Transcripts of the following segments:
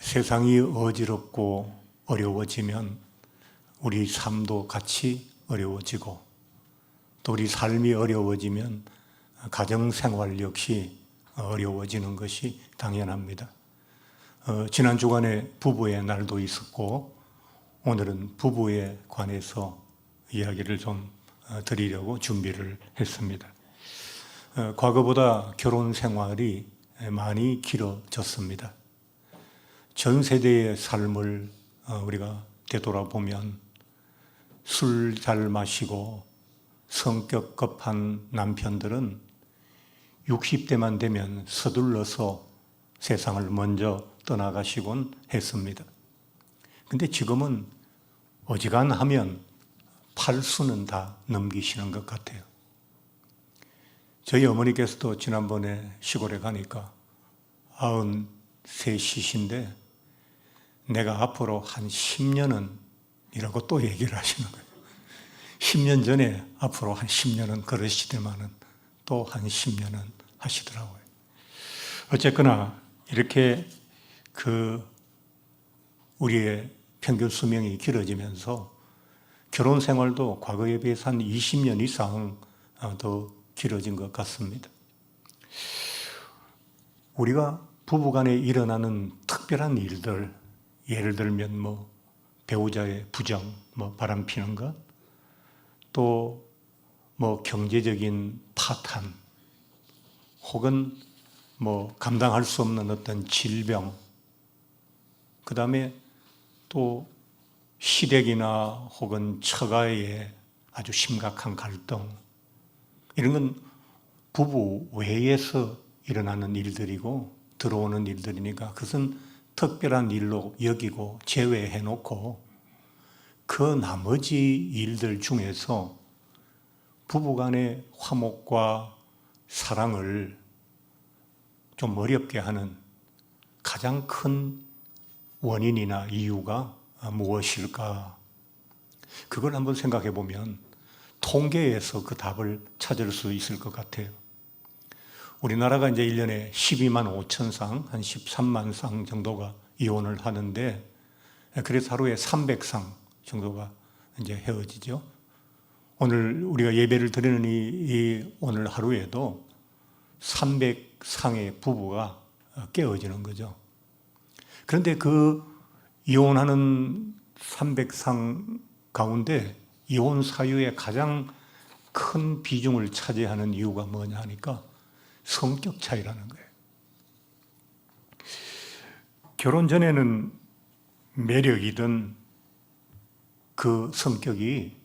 세상이 어지럽고 어려워지면 우리 삶도 같이 어려워지고, 또 우리 삶이 어려워지면 가정생활 역시 어려워지는 것이 당연합니다. 지난 주간에 부부의 날도 있었고, 오늘은 부부에 관해서 이야기를 좀 드리려고 준비를 했습니다. 과거보다 결혼 생활이 많이 길어졌습니다. 전 세대의 삶을 우리가 되돌아보면 술 잘 마시고 성격 급한 남편들은 60대만 되면 서둘러서 세상을 먼저 떠나가시곤 했습니다. 근데 지금은 어지간하면 80수는 다 넘기시는 것 같아요. 저희 어머니께서도 지난번에 시골에 가니까 93이신데 내가 앞으로 한 10년은 이라고 또 얘기를 하시는 거예요. 10년 전에 앞으로 한 10년은 그러시더만은 또 한 10년은 하시더라고요. 어쨌거나 이렇게 우리의 평균 수명이 길어지면서 결혼 생활도 과거에 비해서 한 20년 이상 더 길어진 것 같습니다. 우리가 부부간에 일어나는 특별한 일들, 예를 들면 배우자의 부정, 바람피는 것, 또 경제적인 파탄, 혹은 감당할 수 없는 어떤 질병, 그 다음에 또 시댁이나 혹은 처가의 아주 심각한 갈등, 이런 건 부부 외에서 일어나는 일들이고 들어오는 일들이니까 그것은 특별한 일로 여기고 제외해 놓고 그 나머지 일들 중에서 부부간의 화목과 사랑을 좀 어렵게 하는 가장 큰 원인이나 이유가 무엇일까? 그걸 한번 생각해 보면 통계에서 그 답을 찾을 수 있을 것 같아요. 우리나라가 이제 1년에 12만 5천 상, 한 13만 상 정도가 이혼을 하는데, 그래서 하루에 300상 정도가 이제 헤어지죠. 오늘 우리가 예배를 드리는 이 오늘 하루에도 300상의 부부가 깨어지는 거죠. 그런데 그 이혼하는 300상 가운데 이혼 사유의 가장 큰 비중을 차지하는 이유가 뭐냐 하니까 성격 차이라는 거예요. 결혼 전에는 매력이든 그 성격이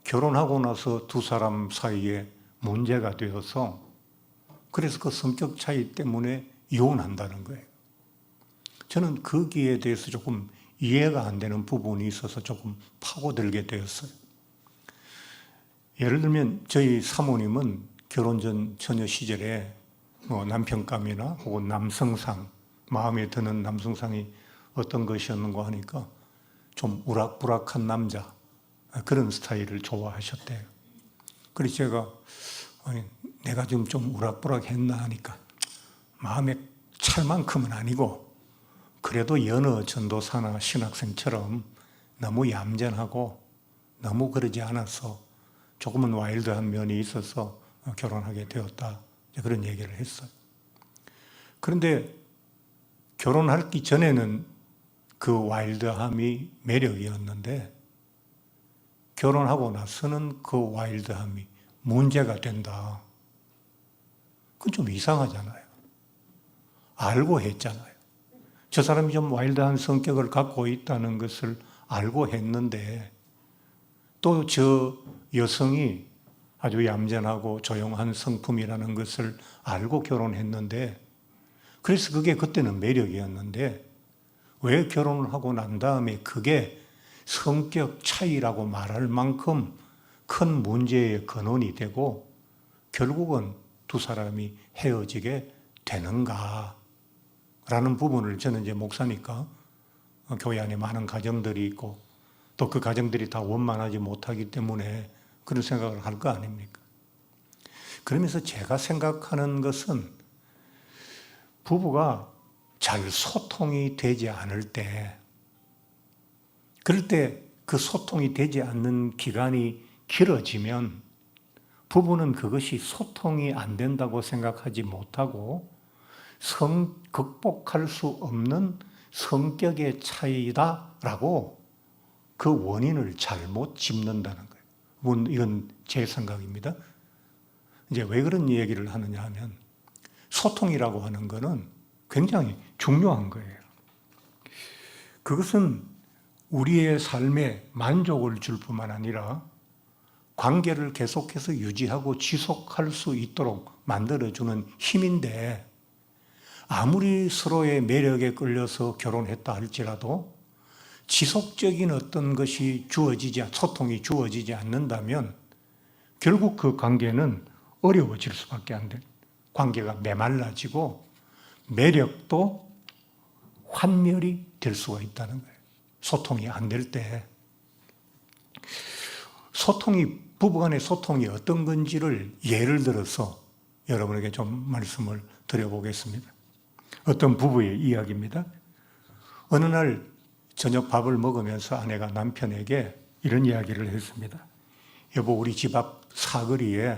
결혼하고 나서 두 사람 사이에 문제가 되어서 그래서 그 성격 차이 때문에 이혼한다는 거예요. 저는 거기에 대해서 조금 이해가 안 되는 부분이 있어서 조금 파고들게 되었어요. 예를 들면 저희 사모님은 결혼 전 처녀 시절에 남편감이나 혹은 남성상, 마음에 드는 남성상이 어떤 것이었는가 하니까 좀 우락부락한 남자, 그런 스타일을 좋아하셨대요. 그래서 제가 내가 지금 좀 우락부락했나 하니까 마음에 찰 만큼은 아니고 그래도 여느 전도사나 신학생처럼 너무 얌전하고 너무 그러지 않아서 조금은 와일드한 면이 있어서 결혼하게 되었다, 그런 얘기를 했어요. 그런데 결혼하기 전에는 그 와일드함이 매력이었는데 결혼하고 나서는 그 와일드함이 문제가 된다. 그건 좀 이상하잖아요. 알고 했잖아요. 저 사람이 좀 와일드한 성격을 갖고 있다는 것을 알고 했는데 또 저 여성이 아주 얌전하고 조용한 성품이라는 것을 알고 결혼했는데, 그래서 그게 그때는 매력이었는데 왜 결혼을 하고 난 다음에 그게 성격 차이라고 말할 만큼 큰 문제의 근원이 되고 결국은 두 사람이 헤어지게 되는가 라는 부분을 저는 이제 목사니까 교회 안에 많은 가정들이 있고 또 그 가정들이 다 원만하지 못하기 때문에 그런 생각을 할 거 아닙니까? 그러면서 제가 생각하는 것은 부부가 잘 소통이 되지 않을 때, 그럴 때 그 소통이 되지 않는 기간이 길어지면 부부는 그것이 소통이 안 된다고 생각하지 못하고 극복할 수 없는 성격의 차이다라고 그 원인을 잘못 짚는다는 거예요. 물론 이건 제 생각입니다. 이제 왜 그런 얘기를 하느냐 하면 소통이라고 하는 것은 굉장히 중요한 거예요. 그것은 우리의 삶에 만족을 줄 뿐만 아니라 관계를 계속해서 유지하고 지속할 수 있도록 만들어주는 힘인데 아무리 서로의 매력에 끌려서 결혼했다 할지라도 지속적인 어떤 것이 소통이 주어지지 않는다면 결국 그 관계는 어려워질 수밖에 안 돼. 관계가 메말라지고 매력도 환멸이 될 수가 있다는 거예요. 소통이 안 될 때. 부부간의 소통이 어떤 건지를 예를 들어서 여러분에게 좀 말씀을 드려보겠습니다. 어떤 부부의 이야기입니다. 어느 날 저녁 밥을 먹으면서 아내가 남편에게 이런 이야기를 했습니다. 여보, 우리 집 앞 사거리에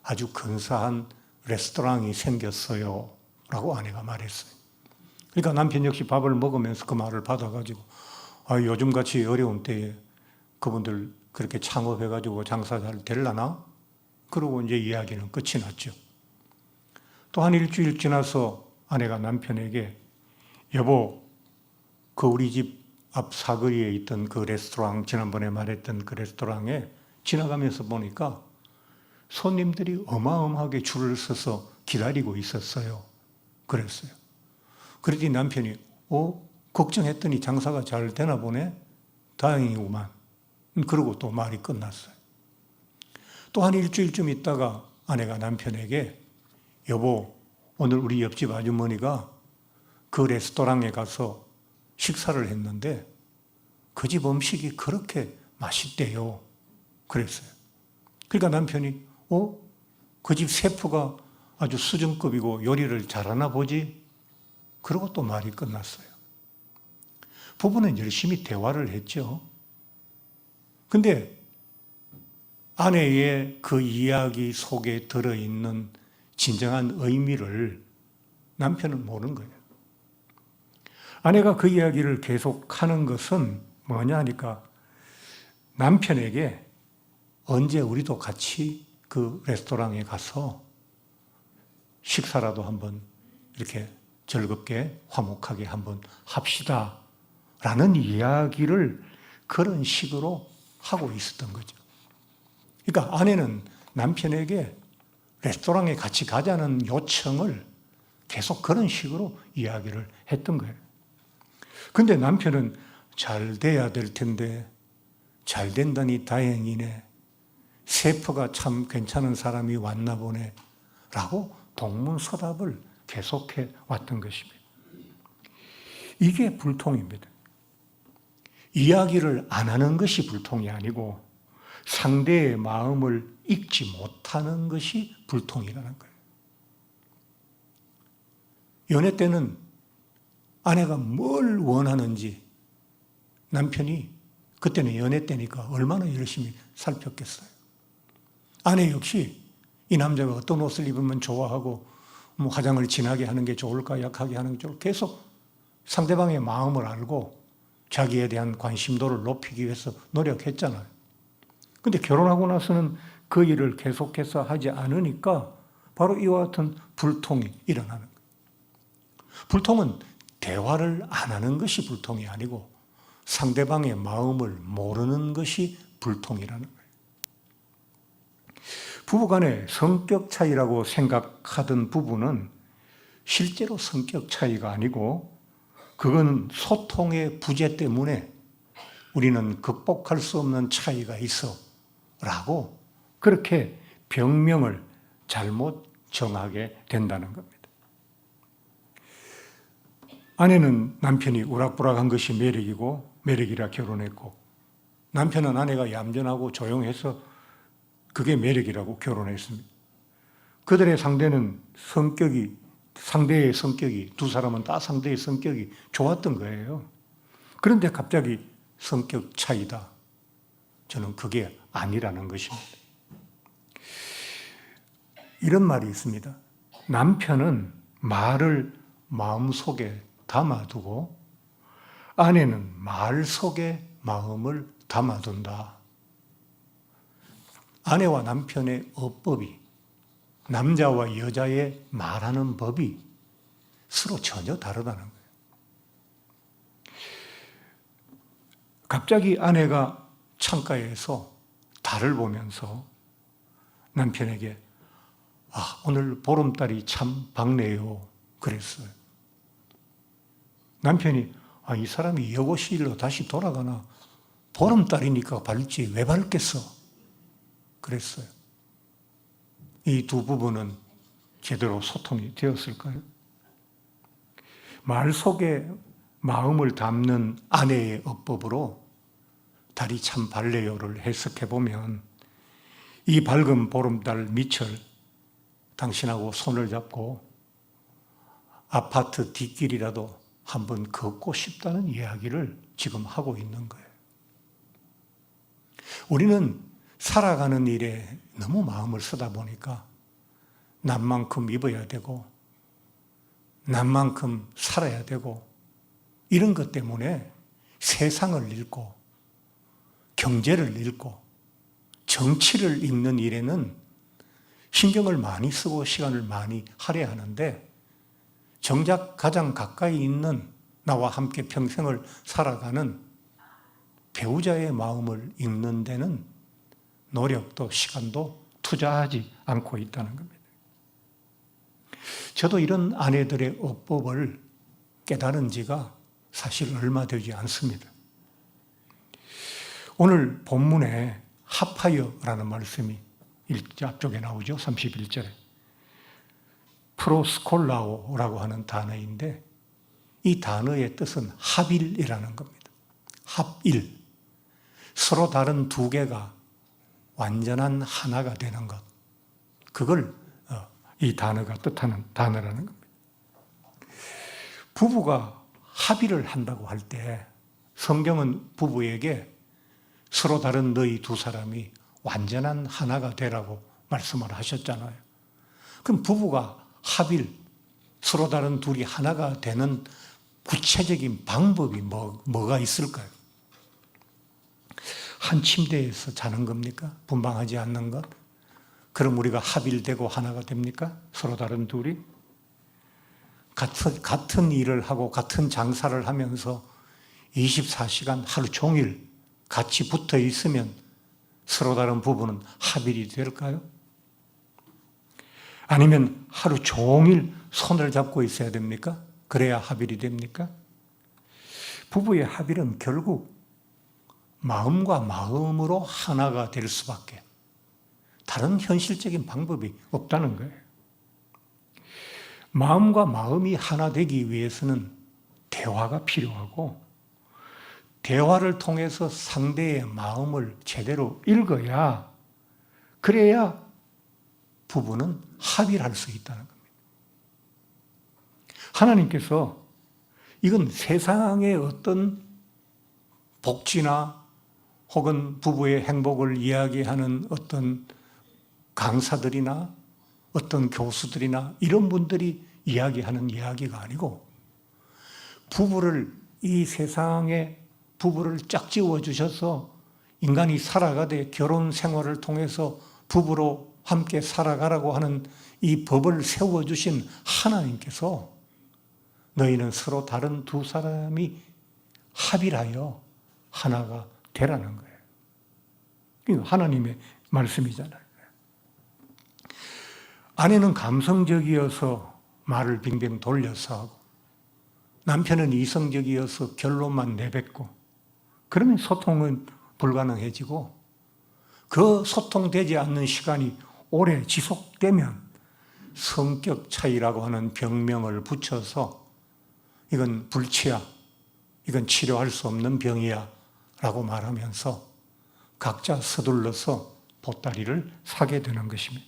아주 근사한 레스토랑이 생겼어요. 라고 아내가 말했어요. 그러니까 남편 역시 밥을 먹으면서 그 말을 받아가지고 요즘같이 어려운 때에 그분들 그렇게 창업해가지고 장사 잘 되려나? 그러고 이제 이야기는 끝이 났죠. 또 한 일주일 지나서 아내가 남편에게 여보, 그 우리 집 앞 사거리에 있던 그 레스토랑, 지난번에 말했던 그 레스토랑에 지나가면서 보니까 손님들이 어마어마하게 줄을 서서 기다리고 있었어요. 그랬어요. 그랬더니 남편이 걱정했더니 장사가 잘 되나 보네? 다행이구만. 그러고 또 말이 끝났어요. 또 한 일주일쯤 있다가 아내가 남편에게 여보, 오늘 우리 옆집 아주머니가 그 레스토랑에 가서 식사를 했는데 그 집 음식이 그렇게 맛있대요. 그랬어요. 그러니까 남편이 그 집 셰프가 아주 수준급이고 요리를 잘하나 보지? 그러고 또 말이 끝났어요. 부부는 열심히 대화를 했죠. 근데 아내의 그 이야기 속에 들어있는 진정한 의미를 남편은 모르는 거예요. 아내가 그 이야기를 계속하는 것은 뭐냐 하니까 남편에게 언제 우리도 같이 그 레스토랑에 가서 식사라도 한번 이렇게 즐겁게 화목하게 한번 합시다 라는 이야기를 그런 식으로 하고 있었던 거죠. 그러니까 아내는 남편에게 레스토랑에 같이 가자는 요청을 계속 그런 식으로 이야기를 했던 거예요. 근데 남편은 잘 돼야 될 텐데 잘 된다니 다행이네. 셰프가 참 괜찮은 사람이 왔나 보네. 라고 동문서답을 계속해 왔던 것입니다. 이게 불통입니다. 이야기를 안 하는 것이 불통이 아니고 상대의 마음을 읽지 못하는 것이 불통이라는 거예요. 연애 때는 아내가 뭘 원하는지 남편이 그때는 연애 때니까 얼마나 열심히 살폈겠어요. 아내 역시 이 남자가 어떤 옷을 입으면 좋아하고 화장을 진하게 하는 게 좋을까 약하게 하는 게 좋을까 계속 상대방의 마음을 알고 자기에 대한 관심도를 높이기 위해서 노력했잖아요. 근데 결혼하고 나서는 그 일을 계속해서 하지 않으니까 바로 이와 같은 불통이 일어나는 거예요. 불통은 대화를 안 하는 것이 불통이 아니고 상대방의 마음을 모르는 것이 불통이라는 거예요. 부부간의 성격 차이라고 생각하던 부부는 실제로 성격 차이가 아니고 그건 소통의 부재 때문에 우리는 극복할 수 없는 차이가 있어 라고 그렇게 병명을 잘못 정하게 된다는 겁니다. 아내는 남편이 우락부락한 것이 매력이고 매력이라 결혼했고 남편은 아내가 얌전하고 조용해서 그게 매력이라고 결혼했습니다. 그들의 상대는 성격이 상대의 성격이, 두 사람은 다 상대의 성격이 좋았던 거예요. 그런데 갑자기 성격 차이다. 저는 그게 아니라는 것입니다. 이런 말이 있습니다. 남편은 말을 마음속에 담아두고 아내는 말 속에 마음을 담아둔다. 아내와 남편의 어법이, 남자와 여자의 말하는 법이 서로 전혀 다르다는 거예요. 갑자기 아내가 창가에서 달을 보면서 남편에게 오늘 보름달이 참 밝네요. 그랬어요. 남편이 이 사람이 여고시일로 다시 돌아가나 보름달이니까 밝지 왜 밝겠어? 그랬어요. 이 두 부부는 제대로 소통이 되었을까요? 말 속에 마음을 담는 아내의 어법으로 달이 참 밝네요를 해석해 보면 이 밝은 보름달 밑을 당신하고 손을 잡고 아파트 뒷길이라도 한번 걷고 싶다는 이야기를 지금 하고 있는 거예요. 우리는 살아가는 일에 너무 마음을 쓰다 보니까 남만큼 입어야 되고 남만큼 살아야 되고 이런 것 때문에 세상을 읽고 경제를 읽고 정치를 읽는 일에는 신경을 많이 쓰고 시간을 많이 할애야 하는데 정작 가장 가까이 있는 나와 함께 평생을 살아가는 배우자의 마음을 읽는 데는 노력도 시간도 투자하지 않고 있다는 겁니다. 저도 이런 아내들의 어법을 깨달은 지가 사실 얼마 되지 않습니다. 오늘 본문에 하파여라는 말씀이 앞쪽에 나오죠. 31절에. 프로스콜라오라고 하는 단어인데 이 단어의 뜻은 합일이라는 겁니다. 합일. 서로 다른 두 개가 완전한 하나가 되는 것. 그걸 이 단어가 뜻하는 단어라는 겁니다. 부부가 합의를 한다고 할 때 성경은 부부에게 서로 다른 너희 두 사람이 완전한 하나가 되라고 말씀을 하셨잖아요. 그럼 부부가 합일, 서로 다른 둘이 하나가 되는 구체적인 방법이 뭐가 있을까요? 한 침대에서 자는 겁니까? 분방하지 않는 것? 그럼 우리가 합일되고 하나가 됩니까? 서로 다른 둘이? 같은 일을 하고 같은 장사를 하면서 24시간 하루 종일 같이 붙어 있으면 서로 다른 부부는 합일이 될까요? 아니면 하루 종일 손을 잡고 있어야 됩니까? 그래야 합일이 됩니까? 부부의 합일은 결국 마음과 마음으로 하나가 될 수밖에 다른 현실적인 방법이 없다는 거예요. 마음과 마음이 하나 되기 위해서는 대화가 필요하고 대화를 통해서 상대의 마음을 제대로 읽어야 그래야 부부는 합의를 할 수 있다는 겁니다. 하나님께서 이건 세상의 어떤 복지나 혹은 부부의 행복을 이야기하는 어떤 강사들이나 어떤 교수들이나 이런 분들이 이야기하는 이야기가 아니고 부부를 이 세상에 부부를 짝지워 주셔서 인간이 살아가되 결혼 생활을 통해서 부부로 함께 살아가라고 하는 이 법을 세워주신 하나님께서 너희는 서로 다른 두 사람이 합일하여 하나가 되라는 거예요. 이거 하나님의 말씀이잖아요. 아내는 감성적이어서 말을 빙빙 돌려서 하고 남편은 이성적이어서 결론만 내뱉고 그러면 소통은 불가능해지고 그 소통되지 않는 시간이 오래 지속되면 성격 차이라고 하는 병명을 붙여서 이건 불치야, 이건 치료할 수 없는 병이야 라고 말하면서 각자 서둘러서 보따리를 사게 되는 것입니다.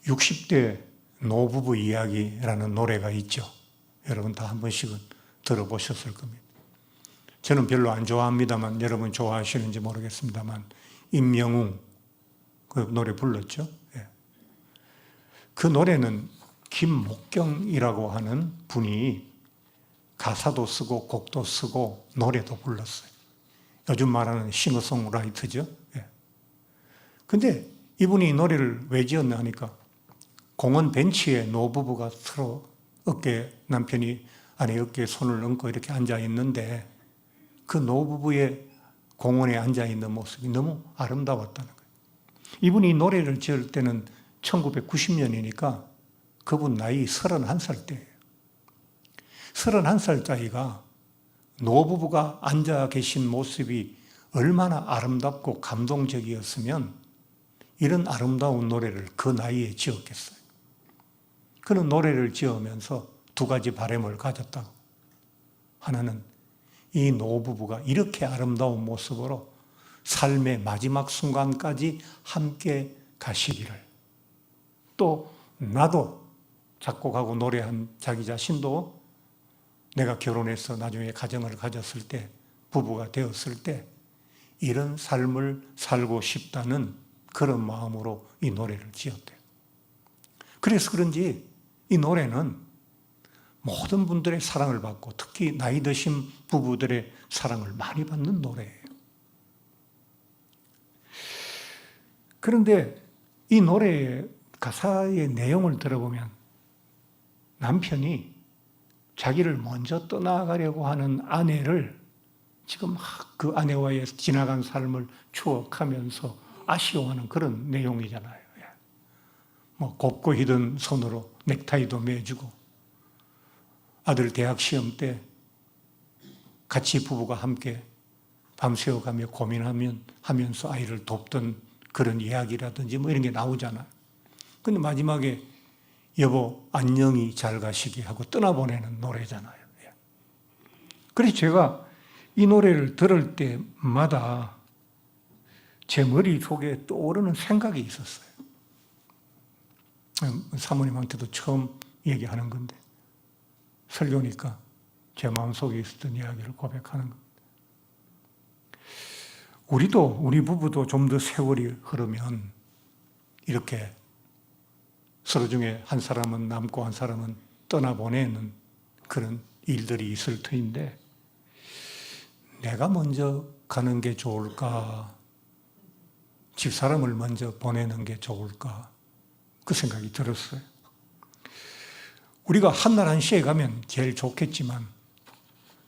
60대 노부부 이야기라는 노래가 있죠. 여러분 다 한 번씩은 들어보셨을 겁니다. 저는 별로 안 좋아합니다만 여러분 좋아하시는지 모르겠습니다만 임영웅 그 노래 불렀죠. 예. 그 노래는 김목경이라고 하는 분이 가사도 쓰고 곡도 쓰고 노래도 불렀어요. 요즘 말하는 싱어송라이터죠. 예. 근데 이분이 이 노래를 왜 지었나 하니까 공원 벤치에 노부부가 서로 남편이 아내 어깨에 손을 얹고 이렇게 앉아 있는데 그 노부부의 공원에 앉아 있는 모습이 너무 아름다웠다는 거예요. 이분이 이 노래를 지을 때는 1990년이니까 그분 나이 31살 때예요. 31살짜리가 노부부가 앉아 계신 모습이 얼마나 아름답고 감동적이었으면 이런 아름다운 노래를 그 나이에 지었겠어요. 그런 노래를 지으면서 두 가지 바람을 가졌다고. 하나는 이 노부부가 이렇게 아름다운 모습으로 삶의 마지막 순간까지 함께 가시기를. 또 나도 작곡하고 노래한 자기 자신도 내가 결혼해서 나중에 가정을 가졌을 때, 부부가 되었을 때 이런 삶을 살고 싶다는 그런 마음으로 이 노래를 지었대요. 그래서 그런지 이 노래는 모든 분들의 사랑을 받고 특히 나이 드신 부부들의 사랑을 많이 받는 노래예요. 그런데 이 노래의 가사의 내용을 들어보면 남편이 자기를 먼저 떠나가려고 하는 아내를 지금 막 그 아내와의 지나간 삶을 추억하면서 아쉬워하는 그런 내용이잖아요. 뭐 곱고 희든 손으로 넥타이도 매주고 아들 대학 시험 때 같이 부부가 함께 밤새워가며 고민하면서 아이를 돕던 그런 이야기라든지 뭐 이런 게 나오잖아요. 근데 마지막에 여보 안녕히 잘 가시게 하고 떠나보내는 노래잖아요. 그래서 제가 이 노래를 들을 때마다 제 머릿속에 떠오르는 생각이 있었어요. 사모님한테도 처음 얘기하는 건데 설교니까 제 마음속에 있었던 이야기를 고백하는 겁니다. 우리 부부도 좀 더 세월이 흐르면 이렇게 서로 중에 한 사람은 남고 한 사람은 떠나보내는 그런 일들이 있을 터인데 내가 먼저 가는 게 좋을까? 집사람을 먼저 보내는 게 좋을까? 그 생각이 들었어요. 우리가 한날 한시에 가면 제일 좋겠지만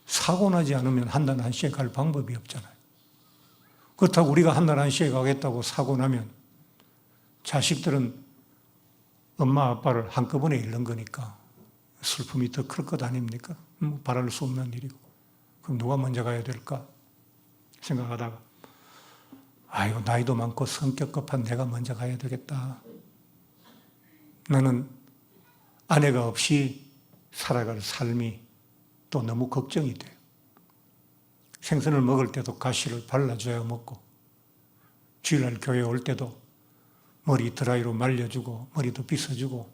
사고 나지 않으면 한날 한시에 갈 방법이 없잖아요. 그렇다고 우리가 한날 한시에 가겠다고 사고 나면 자식들은 엄마 아빠를 한꺼번에 잃는 거니까 슬픔이 더 클 것 아닙니까? 바랄 수 없는 일이고. 그럼 누가 먼저 가야 될까? 생각하다가 아이고 나이도 많고 성격 급한 내가 먼저 가야 되겠다. 나는 아내가 없이 살아갈 삶이 또 너무 걱정이 돼요. 생선을 먹을 때도 가시를 발라줘야 먹고 주일날 교회 올 때도 머리 드라이로 말려주고 머리도 빗어주고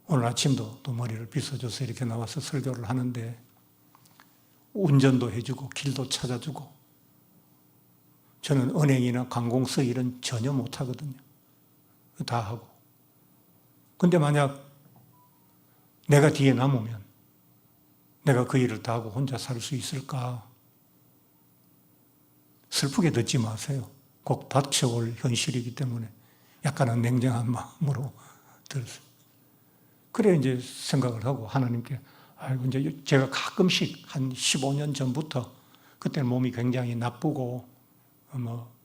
오늘 아침도 또 머리를 빗어줘서 이렇게 나와서 설교를 하는데 운전도 해주고 길도 찾아주고 저는 은행이나 관공서 일은 전혀 못하거든요. 다 하고. 근데 만약 내가 뒤에 남으면 내가 그 일을 다 하고 혼자 살 수 있을까? 슬프게 듣지 마세요. 꼭 닥쳐올 현실이기 때문에 약간은 냉정한 마음으로 들었어요. 그래 이제 생각을 하고 하나님께 아이고 이제 제가 가끔씩 한 15년 전부터 그때는 몸이 굉장히 나쁘고 뭐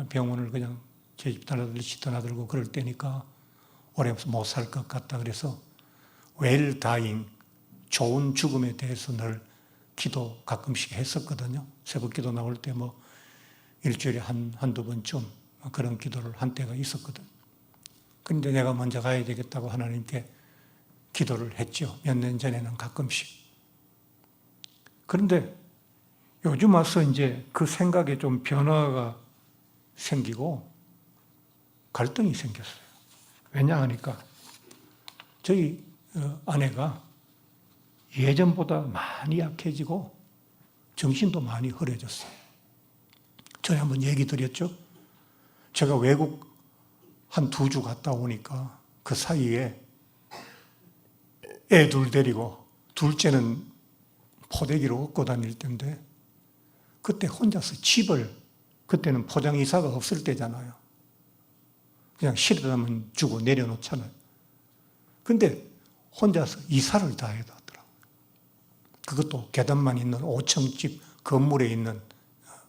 병원을 그냥 제 집 떠나들듯이 떠나들고 그럴 때니까 오래 못 살 것 같다. 그래서 well dying, 좋은 죽음에 대해서 늘 기도 가끔씩 했었거든요. 새벽 기도 나올 때 뭐 일주일에 한두 번쯤 그런 기도를 한 때가 있었거든. 그런데 내가 먼저 가야 되겠다고 하나님께 기도를 했죠. 몇 년 전에는 가끔씩. 그런데 요즘 와서 이제 그 생각에 좀 변화가 생기고 갈등이 생겼어요. 왜냐 하니까 저희 아내가 예전보다 많이 약해지고 정신도 많이 흐려졌어요. 전에 한번 얘기 드렸죠? 제가 외국 한 2주 갔다 오니까 그 사이에 애 둘 데리고 둘째는 포대기로 업고 다닐 텐데 그때 혼자서 집을, 그때는 포장이사가 없을 때잖아요. 그냥 실어다면 주고 내려놓잖아요. 근데 혼자서 이사를 다 해놨더라고요. 그것도 계단만 있는 5층집 건물에 있는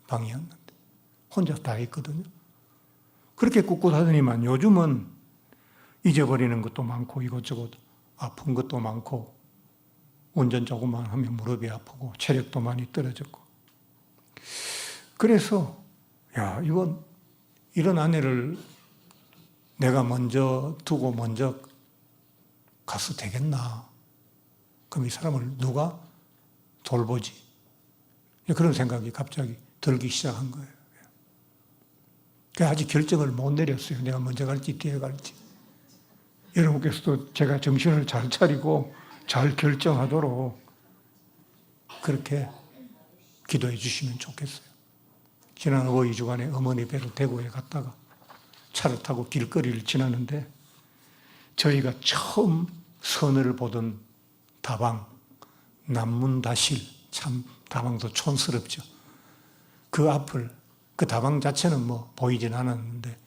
방이었는데 혼자 다 했거든요. 그렇게 꿋꿋하더니만 요즘은 잊어버리는 것도 많고 이것저것 아픈 것도 많고 운전 조금만 하면 무릎이 아프고 체력도 많이 떨어졌고 그래서 이런 아내를 내가 먼저 두고 먼저 가서 되겠나? 그럼 이 사람을 누가 돌보지? 그런 생각이 갑자기 들기 시작한 거예요. 아직 결정을 못 내렸어요. 내가 먼저 갈지 뒤에 갈지. 여러분께서도 제가 정신을 잘 차리고 잘 결정하도록 그렇게 기도해 주시면 좋겠어요. 지난 5, 2주간에 어머니 뵈러 대구에 갔다가 차를 타고 길거리를 지나는데 저희가 처음 선을 보던 다방, 남문다실, 참 다방도 촌스럽죠. 그 앞을, 그 다방 자체는 뭐 보이진 않았는데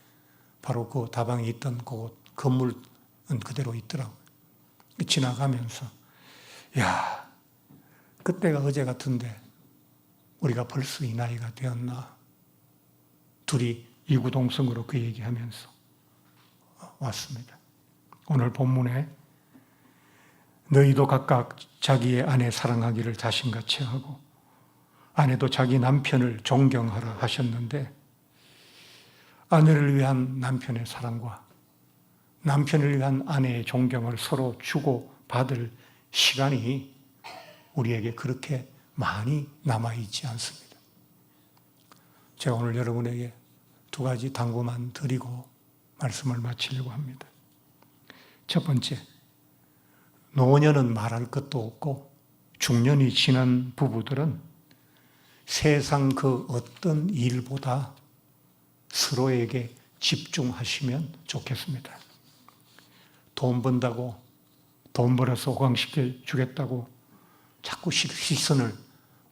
바로 그 다방이 있던 그 건물은 그대로 있더라고요. 지나가면서 그때가 어제 같은데 우리가 벌써 이 나이가 되었나. 둘이 이구동성으로 그 얘기하면서 왔습니다. 오늘 본문에 너희도 각각 자기의 아내 사랑하기를 자신같이 하고 아내도 자기 남편을 존경하라 하셨는데 아내를 위한 남편의 사랑과 남편을 위한 아내의 존경을 서로 주고 받을 시간이 우리에게 그렇게 많이 남아있지 않습니다. 제가 오늘 여러분에게 2가지 당부만 드리고 말씀을 마치려고 합니다. 첫 번째, 노년은 말할 것도 없고 중년이 지난 부부들은 세상 그 어떤 일보다 서로에게 집중하시면 좋겠습니다. 돈 번다고 돈 벌어서 호강시켜 주겠다고 자꾸 시선을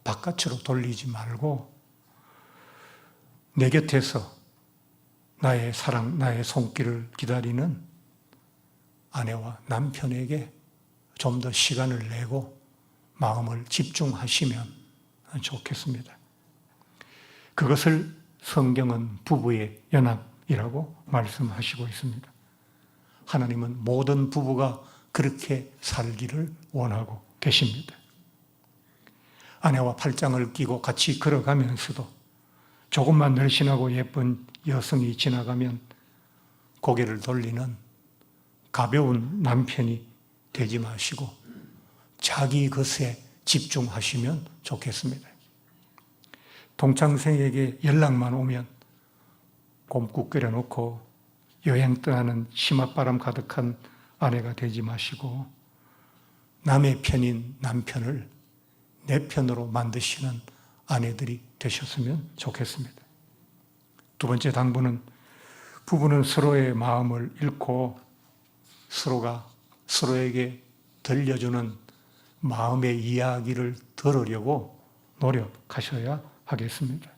바깥으로 돌리지 말고 내 곁에서 나의 사랑, 나의 손길을 기다리는 아내와 남편에게 좀 더 시간을 내고 마음을 집중하시면 좋겠습니다. 그것을 성경은 부부의 연합이라고 말씀하시고 있습니다. 하나님은 모든 부부가 그렇게 살기를 원하고 계십니다. 아내와 팔짱을 끼고 같이 걸어가면서도 조금만 늘씬하고 예쁜 여성이 지나가면 고개를 돌리는 가벼운 남편이 되지 마시고 자기 것에 집중하시면 좋겠습니다. 동창생에게 연락만 오면 곰국 끓여놓고 여행 떠나는 치맛바람 가득한 아내가 되지 마시고 남의 편인 남편을 내 편으로 만드시는 아내들이 되셨으면 좋겠습니다. 2번째 당부는 부부는 서로의 마음을 잃고 서로가 서로에게 들려주는 마음의 이야기를 들으려고 노력하셔야 하겠습니다.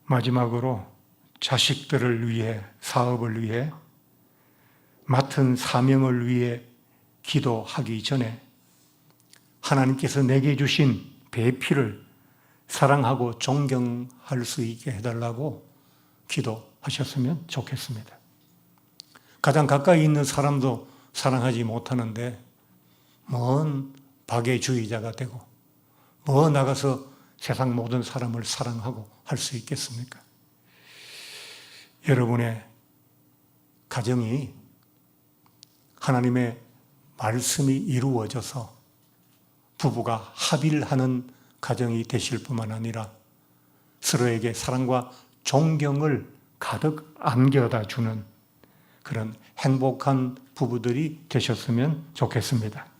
마지막으로 자식들을 위해, 사업을 위해, 맡은 사명을 위해 기도하기 전에 하나님께서 내게 주신 배필을 사랑하고 존경할 수 있게 해달라고 기도하셨으면 좋겠습니다. 가장 가까이 있는 사람도 사랑하지 못하는데 뭔 박애주의자가 되고 뭐 나가서 세상 모든 사람을 사랑하고 할 수 있겠습니까? 여러분의 가정이 하나님의 말씀이 이루어져서 부부가 합의를 하는 가정이 되실 뿐만 아니라 서로에게 사랑과 존경을 가득 안겨다 주는 그런 행복한 부부들이 되셨으면 좋겠습니다.